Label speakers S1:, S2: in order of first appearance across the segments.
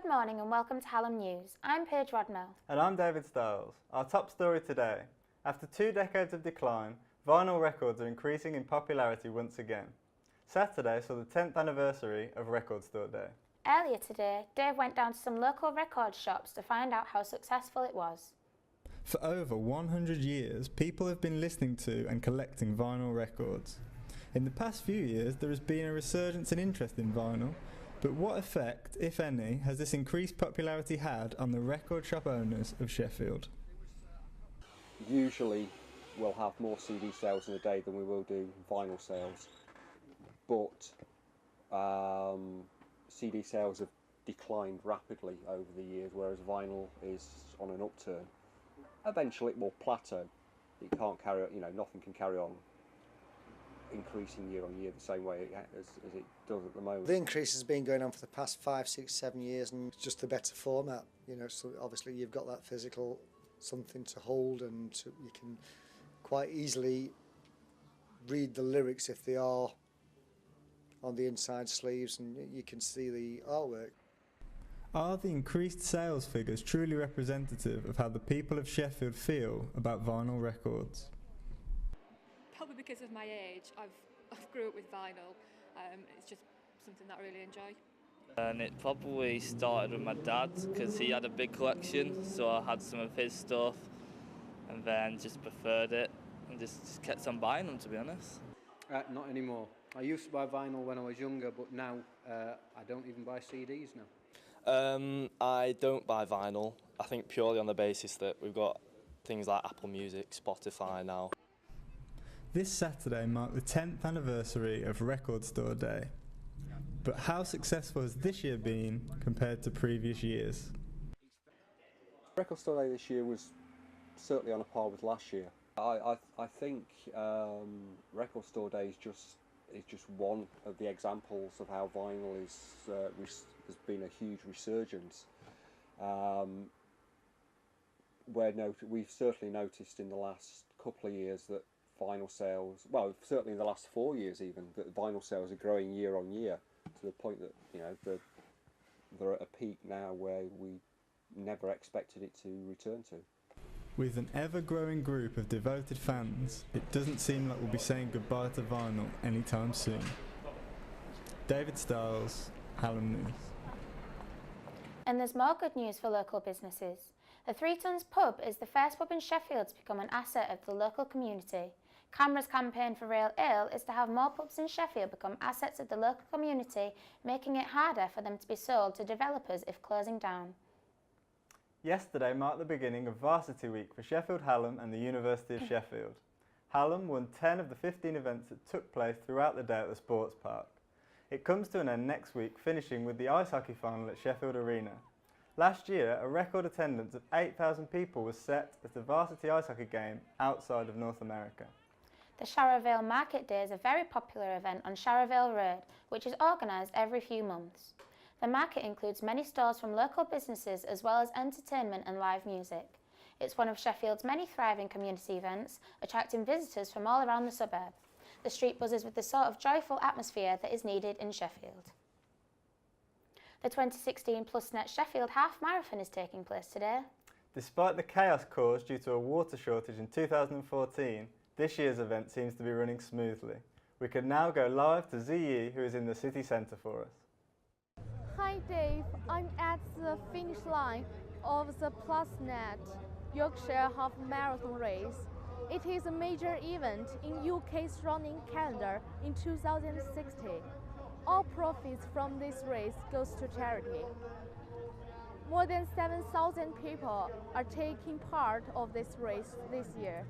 S1: morning and welcome to Hallam News. I'm Paige.
S2: And I'm David Stiles. Our top story today. After 2 decades of decline, vinyl records are increasing in popularity once again. Saturday saw the 10th anniversary of Record Store Day.
S1: Earlier today, Dave went down to some local record shops to find out how successful it was.
S2: For over 100 years, people have been listening to and collecting vinyl records. In the past few years, there has been a resurgence in interest in vinyl, but what effect, if any, has this increased popularity had on the record shop owners of Sheffield?
S3: Usually we'll have more CD sales in a day than we will do vinyl sales, but CD sales have declined rapidly over the years, whereas vinyl is on an upturn. Eventually it will plateau. It can't carry on, nothing can carry on increasing year on year the same way as it does at the moment.
S4: The increase has been going on for the past 5, 6, 7 years, and it's just a better format. So obviously you've got that physical something to hold, and you can quite easily read the lyrics if they are on the inside sleeves, and you can see the artwork.
S2: Are the increased sales figures truly representative of how the people of Sheffield feel about vinyl records?
S5: Probably because of my age. I've grew up with vinyl. It's just something that I really enjoy.
S6: And it probably started with my dad because he had a big collection, so I had some of his stuff and then just preferred it and just kept on buying them, to be honest.
S7: Not anymore. I used to buy vinyl when I was younger, but now I don't even buy CDs now.
S8: I don't buy vinyl, I think purely on the basis that we've got things like Apple Music, Spotify now.
S2: This Saturday marked the 10th anniversary of Record Store Day. But how successful has this year been compared to previous years?
S3: Record Store Day this year was certainly on a par with last year. I think Record Store Day is just one of the examples of how vinyl has been a huge resurgence. We've certainly noticed in the last couple of years that vinyl sales, well, certainly in the last 4 years even, that vinyl sales are growing year on year to the point that they're at a peak now where we never expected it to return to.
S2: With an ever-growing group of devoted fans, it doesn't seem like we'll be saying goodbye to vinyl anytime soon. David Stiles, Hallam News.
S1: And there's more good news for local businesses. The 3 Tons pub is the first pub in Sheffield to become an asset of the local community. CAMRA's campaign for Rail Ale is to have more pubs in Sheffield become assets of the local community, making it harder for them to be sold to developers if closing down.
S2: Yesterday marked the beginning of Varsity Week for Sheffield Hallam and the University of Sheffield. Hallam won 10 of the 15 events that took place throughout the day at the sports park. It comes to an end next week, finishing with the ice hockey final at Sheffield Arena. Last year, a record attendance of 8,000 people was set at the varsity ice hockey game outside of North America.
S1: The Sharrowvale Market Day is a very popular event on Sharrowvale Road, which is organised every few months. The market includes many stalls from local businesses as well as entertainment and live music. It's one of Sheffield's many thriving community events, attracting visitors from all around the suburb. The street buzzes with the sort of joyful atmosphere that is needed in Sheffield. The 2016 Plusnet Sheffield Half Marathon is taking place today.
S2: Despite the chaos caused due to a water shortage in 2014, this year's event seems to be running smoothly. We can now go live to Ziyi, who is in the city centre for us.
S9: Hi Dave, I'm at the finish line of the Plusnet Yorkshire Half Marathon race. It is a major event in UK's running calendar in 2016. All profits from this race goes to charity. More than 7,000 people are taking part of this race this year.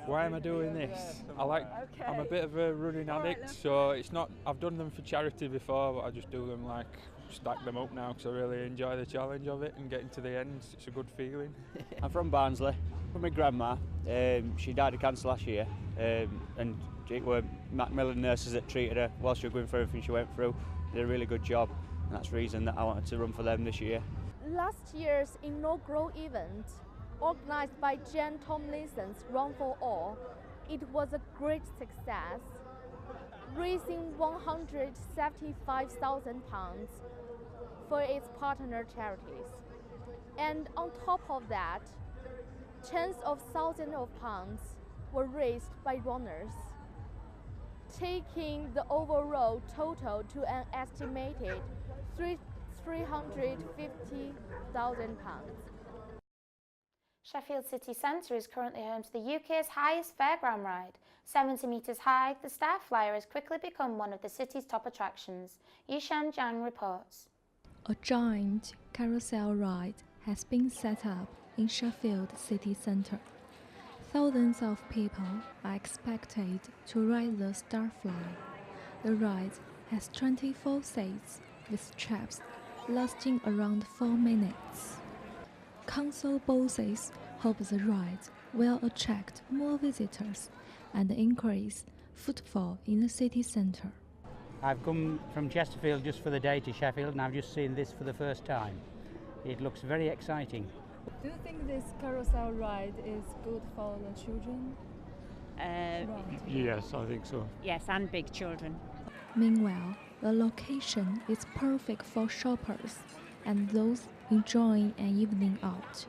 S10: Why am I doing this? I'm a bit of a running addict, so it's not. I've done them for charity before, but I just do them stack them up now because I really enjoy the challenge of it and getting to the end. It's a good feeling.
S11: I'm from Barnsley, from my grandma. She died of cancer last year, and it were Macmillan nurses that treated her while she was going through everything she went through. Did a really good job, and that's the reason that I wanted to run for them this year.
S9: Last year's inaugural event, organised by Jen Tomlinson's Run for All, it was a great success, raising £175,000 for its partner charities. And on top of that, tens of thousands of pounds were raised by runners, taking the overall total to an estimated £350,000.
S1: Sheffield City Centre is currently home to the UK's highest fairground ride. 70 metres high, the Star Flyer has quickly become one of the city's top attractions. Yishan Jiang reports.
S12: A giant carousel ride has been set up in Sheffield City Centre. Thousands of people are expected to ride the Starfly. The ride has 24 seats with trips lasting around 4 minutes. Council bosses hope the ride will attract more visitors and increase footfall in the city centre.
S13: I've come from Chesterfield just for the day to Sheffield, and I've just seen this for the first time. It looks very exciting.
S14: Do you think this carousel ride is good for the children?
S15: Yes, I think so.
S16: Yes, and big children.
S12: Meanwhile, the location is perfect for shoppers and those enjoying an evening out,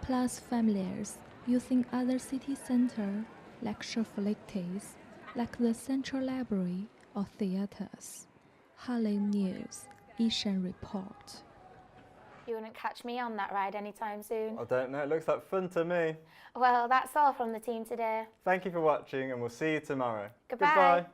S12: plus families using other city centre lecture facilities like the Central Library or theatres. Harlem News, Yishan report.
S1: You wouldn't catch me on that ride anytime soon.
S2: I don't know, it looks like fun to me.
S1: Well, that's all from the team today.
S2: Thank you for watching and we'll see you tomorrow.
S1: Goodbye.
S2: Goodbye.